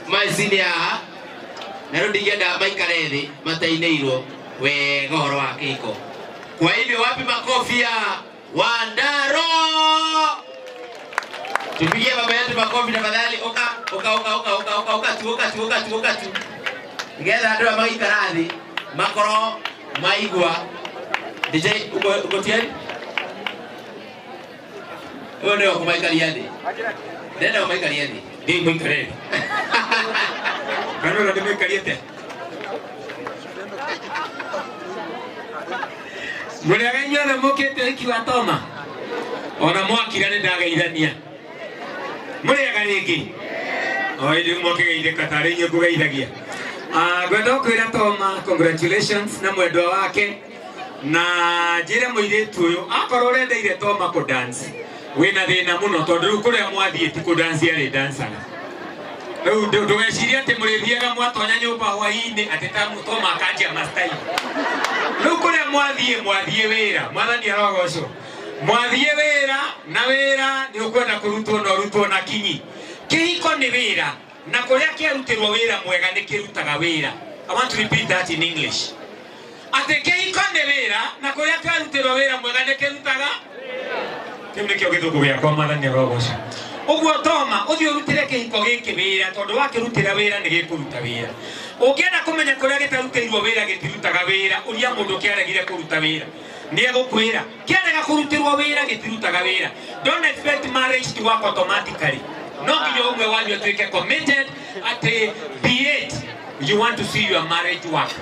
maisinia narudi genda maikare thi mataineirwo wega horo wa kiko. Kwa hivyo wapi makofi ya Wandaro? Tupigie baba yetu makofi tafadhali. Oka tu. Ngeza ndo maikara thi makoro maigwa. DJ uko tayari? Wewe ndio kumaikalia thi. Nenda kumaikalia thi. Ndio maikare. Kana ndio maikalia thi. Mwenye agenya na mokete ikiwa toma. Ona mwakira ni ndagaithania. Mwenye agariki. Oidi mokege katare nye kugaithagia. Gwenda kwira toma, congratulations na mwendwa wake. Na njire muiretu uyu akorwo urendeire toma ku dance. Wina thina muno tondu kuria mwathie ti ku dance ari dancer. Riu ndugeciria ati murithiaga mwatonya nyumba hwaini ati tamu toma akanjia mastai. Riu kuria mwathie wira, mwathani arogocwo. Mwathie wira na wira ni ukwenda kurutwo na kinyi. Kihiko ni wira na kuria kiarutirwo wira mwega ni kirutaga wira. I want to repeat that in English. Ate kihiko ni wira na kuria kiarutirwo wira mwega ni kirutaga kimwe kyo githuku gya kwa mwathani arogocwo. Uguo toma uthio rutire kihiko giki wira tondu wakirutira wira ni gikuruta wira. Ukienda kumenya kuria gitarutirwo wira gitirutaga wira uria mundu kiaregire kuruta wira ni egukwira kiarega kurutirwo wira gitirutaga wira. Don't expect marriage to work automatically. No nginya umwe wanyu atuike committed at be it you want to see your marriage work.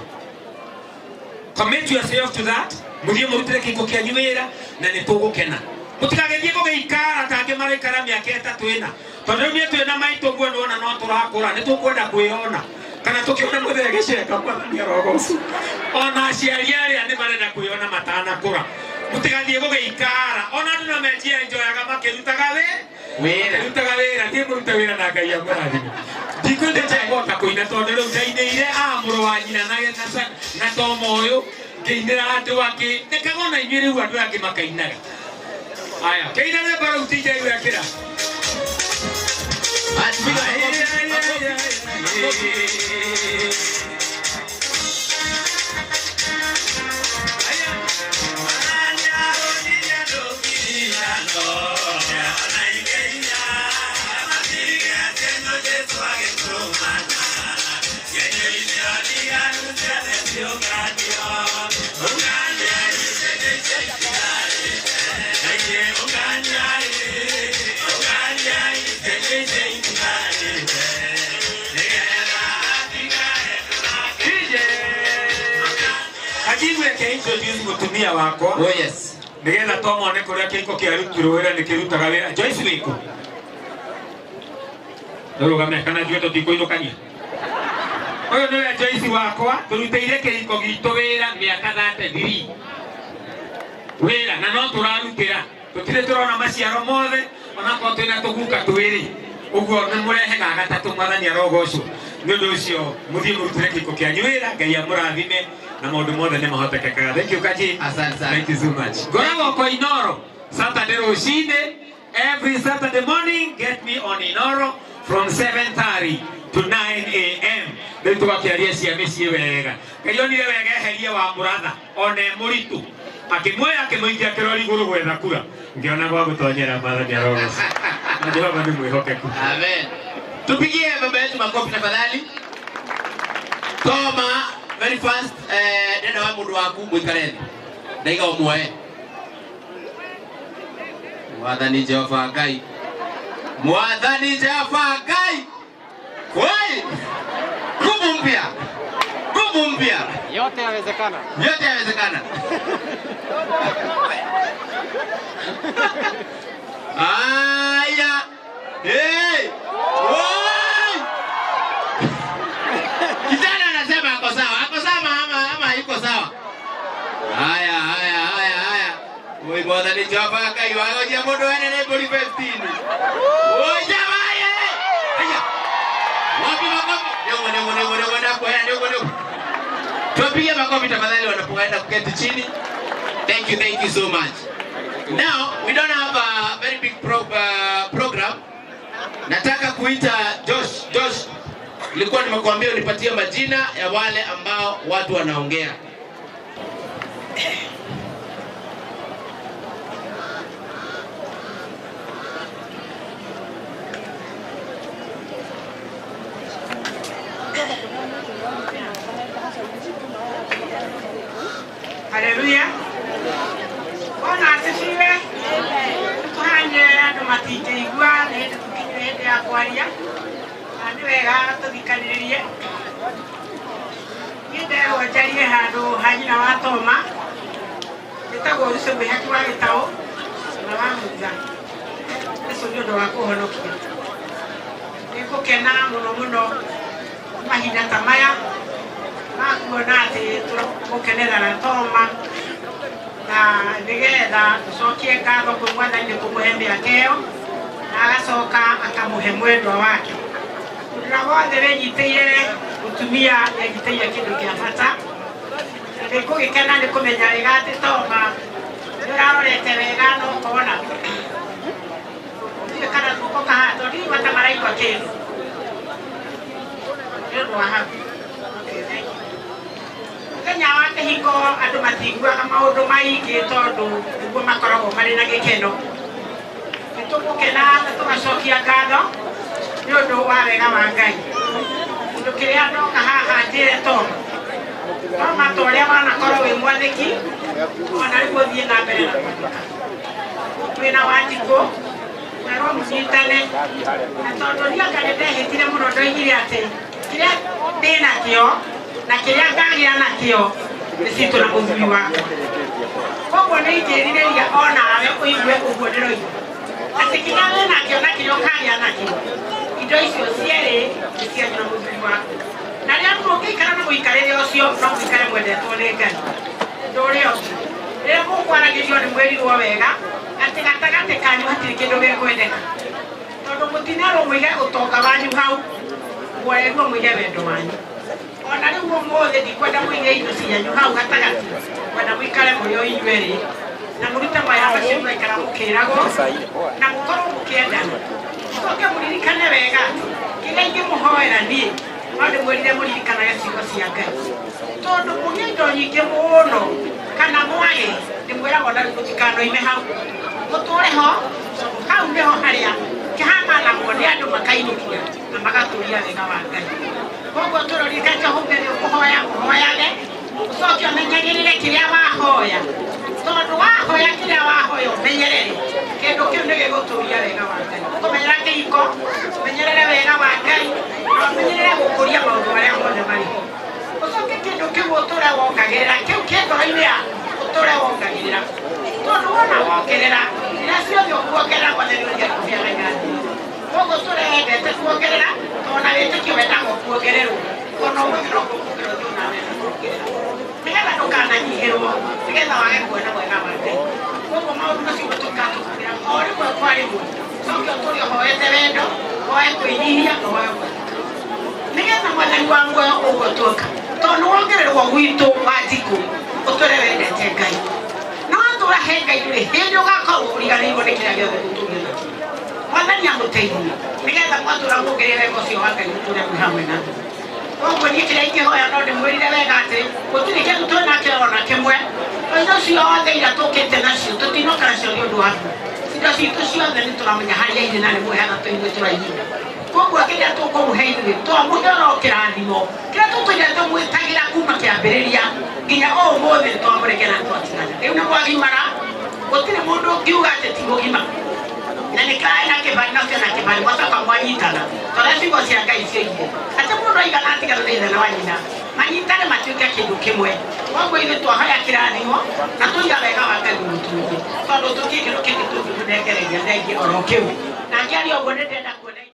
Commit yourself to that. Muthie murutire kihiko kianyu wira na nitugukena. Mutikagethie kugeikara tange maraikara miaka 3 ina. Tondu ni twina maitu guo ndona no turakura ni tukwenda kwiona. Kana tukiona muthege giceka mwathani arogocwo. Ona aciari aria ni marenda kwiona matana kura. Mutigathie kugeikara. Ona andu no menjia enjoyaga makirutaga wira ni muruta wira na Ngai amurathime. Ndikwende chegota kuina tondu riu ndainire amuru wa nyina na toma uyu ngeinira andu angi nikagona inyuĩ riu andu angi makainaga. Aya, keina ne bara utije yura kira. Introduce mutumia wako. Oh yes. Nigetha tomone kuria kihiko kiarutirwo wira nikirutaga wira. Joyce wiko. Ndorugame kana jueto tikuinukania. Oyo niwe Joyce wakwa turutire kihiko gitu wira miaka 33. Wira na no turarutira. Tutire turona maciaro mothe ona ko twina tuguka twiri. Uguo ni murehega gatatu mwathani arogocwo. Ni undu ucio muthie murutire kihiko kianyu wira Ngai amurathime. Na maundu mothe ni mahotekekaga. Thank you Kaji. Asante sana. Thank you so much. Goragwo kwa Inoro Saturday rucine. Every Saturday morning get me on Inoro from 7:30 to 9 a.m. Ndio tukakiaria ciana cie wega. Kayonire wega eheria wa muratha one muritu akimwingia kirori iguru gwetha kura ngiona gwa gutonyera mwathani arogocwo. Na Jehova ni mwihokeku. Amen. Tupigie baba yetu makofi tafadhali. Toma very fast dada wa mundu waku muikareni ndaiga umwe. Mwathani Jehova Ngai. Mwathani Jehova Ngai. Woi! Nguvu mpya. Yote yawezekana. Aya. Hey! Woi! Kijana anasema ako sawa ama iko sawa. Haya. Wewe Mwathani Jehova Ngai wagoja mundu ene ne boli 15. Oi jamaa ye. Aya. Wapi makofi? Ndio. Tupige makofi tafadhali wanapoenda kuketi chini. Thank you so much. Now we don't have a very big program. Nataka kuita Josh Nilikuwa nimekuambia unipatie majina ya wale ambao watu wanaongea. Haleluya. Bwana asifiwe. Tuhanye andu matiteigua nende tukinywe ya kwaria. Ani wega tuthikaniririe. Ninde wajarie handu hanyina wa Toma. Nitagwo ruce mwihaki wa gitao na wa muga. Eso ndio ndo wako honokia. Nikukena muno mahinda tamaya. Makuona ati turamukenera na Toma na nigetha tucokie ngatho kwĩ Mwathani kũmũhe mĩakeo na agacoka akamuhe mwendwa wake. Na wothe wĩnyitĩire mũtumia nĩanyitĩire kĩndũ kĩa bata. Nĩngũgĩkena nĩ kũmenya wega atĩ Toma nĩũrarorete wega na ũkona ndiũĩ kana guoko kahana tondũ ndigua ta maraigua kĩndũ nĩ ũndũ wa hau. Kenya wa kĩhiko andũ matiguaga maũndũ maingĩ tondũ nĩguo makoragwo marĩ na gĩkeno. Nĩtũgũkena na tũgacokia ngatho nĩ ũndũ wa wega wa Ngai. Kĩndũ kĩrĩa ndoka haha njĩre Toma ta ũrĩa wanakorwo wĩ mwathĩki ona rĩu ũthiĩ na mbere na kwandĩka. Wĩna Wanjikũ na no mũnyitane na tondũ niĩ anga nĩndehĩtire mũno ndoigire atĩ kĩrĩa ndĩnakĩo na kĩrĩa ngagĩa nakĩo nĩ citũ na mũthuri wakwa. Koguo nĩ ingĩrirĩria onawe ũigue ũguo ndĩroiga atĩ kĩrĩa wĩ nakĩo na kĩrĩa ũkagĩa nakĩo indo icio cierĩ nĩ cianyu na mũthuri wakwa. Na rĩrĩa mũngĩikara na mũikarĩre ũcio no mũikare mwendetwo nĩ Ngai. Ũndũ ũrĩa ũngĩ rĩrĩa mũkwaragĩrio nĩ mwĩrirwo wega atĩ gatagatĩ kanyu hatirĩ kĩndũ gĩkwendeka tondũ mũtinerwo mũige ũtonga wanyu hau mwerirwo mũige wendo wanyu. Ona rĩu ũmũthĩ ndikwenda mũige indo cianyu hau gatagatĩ, kwenda mũikare mũrĩ o inyuerĩ na mũrute maya macio mũraikara mũkĩragwo na mũkorwo mũkĩendana. Mũcoke mũririkane wega kĩrĩa ingĩmũhoera niĩ no ndĩmwĩrire mũririkanaga ciugo cia Ngai tondũ mũgĩe indo nyingĩ mũno kana mwage ndĩmwĩraga ona rĩu mũtikanoime hau mũtũre ho. Hau nĩho harĩa kĩhamanagwo nĩ andũ makainũkia na magatũria wega wa Ngai. Koguo tũroririkane hũmbĩ nĩ ũkũhoya ũhoyage ũcoke ũmenyagĩrĩre kĩrĩa wahoya tondũ wahoya kĩrĩa wahoya ũmenyerere kĩndũ kĩu nĩ gĩgũtũria wega wa Ngai. Ũkũmenyera kĩhiko ũmenyerere wega wa Ngai na ũmenyerere gũkũria maũndũ marĩa mothe marĩ ho. Ũcoke kĩndũ kĩu ũtũre wongagĩrĩra kĩu kĩ ngoro-inĩ yaku ũtũre wongagĩrĩra tondũ wona wongerera rĩrĩa ciothe ũkuongerera Mwathani nĩegũkũheaga irathimo. Koguo tũrendete kuongerera tondũ na wĩtĩkio wendaga kuongererwo ona ũhũthĩra kuongererwo nawe nĩgetha ndũkananyihĩrwo nĩgetha wage kuona wega wa Ngai. Koguo maũndũ macio tũkatũkĩra o rĩmwe kwa rĩmwe coke ũtũre ũhoete wendo ũhoe kwĩnyihia na ũhoe nĩgetha Mwathani wa muoyo ũgũtuĩka tondũ wongererwo gwitũ Wanjikũ ũtũre wendete Ngai na watũra he Ngai ndũrĩ hĩndĩ ũgakorwo ũriganĩirwo nĩ kĩrĩa gĩothe gũtũgĩra. Mwathani amũteithie nĩgetha mwatũra mũongerere wega ũcio wa Ngai ũtũre mwĩ hamwe na koguo niĩ kĩrĩa ingĩhoya no ndĩmwĩrire wega atĩ gũtirĩ kĩndũ twĩnakĩo ona kĩmwe. Indo ciothe iria tũkĩte nacio tũtinoka nacio nĩ ũndũ waku. Indo citũ ciothe nĩ tũramenya harĩa irĩ na nĩ mwĩhaga tũinyuĩ tũrainyuĩ. Koguo kĩrĩa tũkũmũhe ithuĩ twamũhe oro kĩrathimo kĩrĩa tũtũire tũmwĩtagĩra kuma kĩambĩrĩria nginya o ũmũthĩ nĩ twamũrekera twatigana. Rĩu nĩ mwagimara gũtirĩ mũndũ ũngiuga atĩ ti mũgima na nĩ kaĩ na kĩbari nacio na kĩbari mwacoka mwanyitana tondũ ciugo cia Ngai cioigire atĩ mũndũ aigana atigana na ithe na wa nyina manyitane matuĩke kĩndũ kĩmwe. Koguo ithuĩ twahoya kĩrathimo na tũiga wega wa Ngai mũtũũgĩ tondũ tũtirĩ kĩndũ kĩngĩ tũngĩmũnengereria thengia oro kĩu. Na ngĩaria ũguo nĩ ndenda